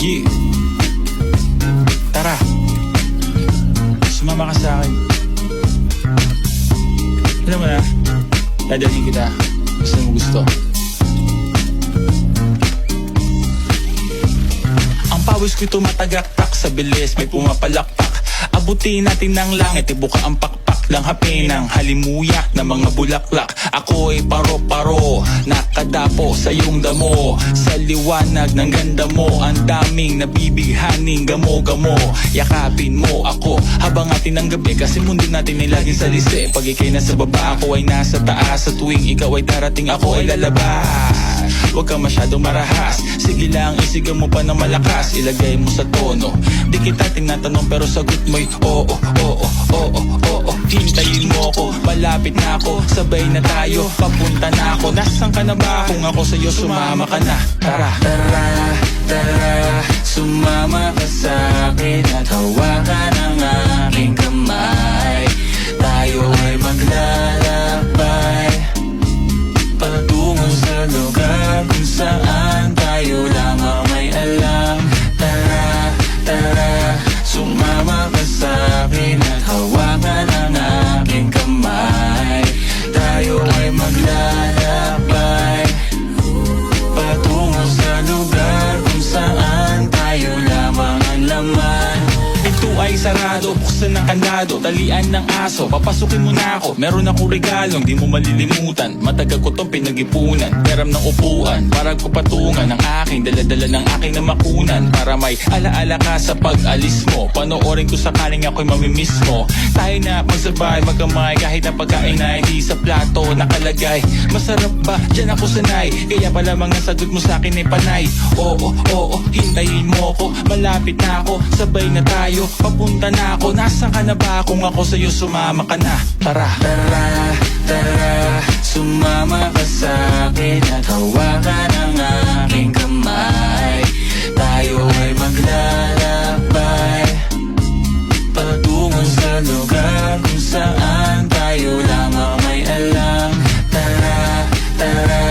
Yeah. Tara, sumama ka sa akin. Alam mo na, dadalhin kita. Gusto mo gusto. Ang pawis ko'y tumatagaktak sa bilis, may pumapalakpak. Abutin natin ng langit, ibuka ang pakpak lang hapin ng halimuyak na mga bulaklak. Ako'y paro-paro, nakadapo sa iyong damo. Sa liwanag ng ganda mo, ang daming nabibighaning gamo-gamo. Yakapin mo ako habang atin ang gabi, kasi mundo natin ay laging salisi. Pag ikay nasa baba, ako ay nasa taas. Sa tuwing ikaw ay darating, ako ay lalabas. Huwag ka masyadong marahas, sige lang isigaw mo pa ng malakas. Ilagay mo sa tono, di kita tinatanong pero sagot mo'y oo, oo, oo, oo. Hintayin mo ako, malapit na ako, sabay na tayo, papunta na ako. Nasaan ka na ba? Kung ako sa'yo, sumama ka na. Tara, tara, tara, sumama ka sa'kin at hawakan ang aking kamay. Tayo ay maglalakbay patungo sa lugar kung saan tayo lamang may alam. Tara, tara, sumama ka sa'kin at hawakan ang aking kamay. Tayo ay maglalakbay patungo sa lugar kung saan tayo lamang ang laman. Ito ay sarado, buksan ng kandado, talian ng aso, papasukin mo na ako. Meron akong regalong di mo malilimutan. Matagal ko tong pinag-ipunan, peram ng upuan, para ko patungan ng aking daladala ng aking namakunan. Para may alaala ka sa pag-alis mo, panoorin ko sakaling ako'y mamimiss mo. Tayo na magsabay, magkamay, kahit ang pagkain ay di sa plato nakalagay. Masarap ba? Diyan ako sanay, kaya pala mga sagot mo sa akin ay panay. Oo, oo, hintayin mo ko, malapit na ako, sabay na tayo, papunta na ako. Nasaan ka na ba? Kung ako sa'yo, sumama ka na. Tara, tara, tara, sumama ka sa'kin at hawakan ang aking kamay. Tayo ay maglalakbay patungo sa lugar kung saan tayo lamang may alam. Tara, tara,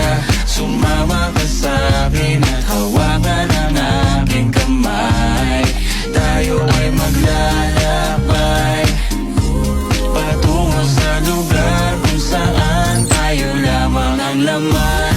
sumama ka sa'kin at hawakan ang aking kamay. Tayo ay maglalakbay patungo sa lugar kung saan tayo lamang ang laman.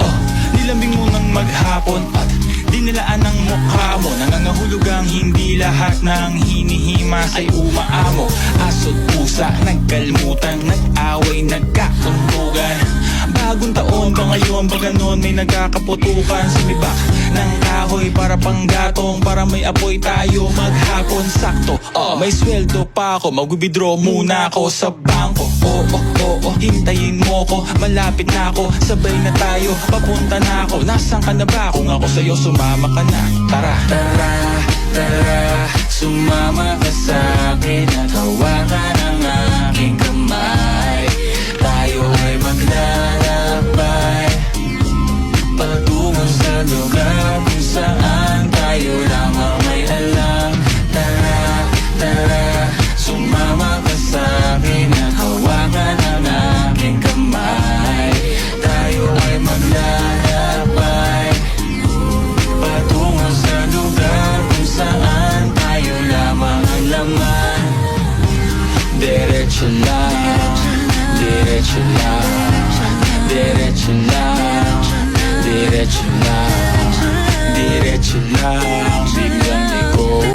Oh, nilambing mo ng maghapon at dinilaan ng mukha mo. Nangangahulog ang hindi lahat ng hinihimas ay umaamo. Aso't pusa, nagkalmutan, nag-away, nagkakuntugan. Bagong taon ba ngayon ba ganon, may nagkakaputukan. Sumibak ng kahoy para panggatong, para may apoy tayo maghapon. Sakto, may sweldo pa ako, mag-withdraw muna ako sa bangko. Oo, oo, hintayin mo ko, malapit na ako, sabay na tayo, papunta na ako. Nasaan ka na ba? Kung ako sa'yo, sumama ka na. Tara, tara, tara, sumama ka sa'kin at hawakan ang aking kamay. Tayo ay maglalakbay patungo sa lugar kung saan tayo lamang may alam. Tara, tara, sumama ka sa'kin at hawakan ang aking kamay. Tayo ay maglalakbay patungo sa lugar kung saan tayo lamang ang laman. Diretso lang, diretso lang, diretso lang, diretso lang, diretso lang.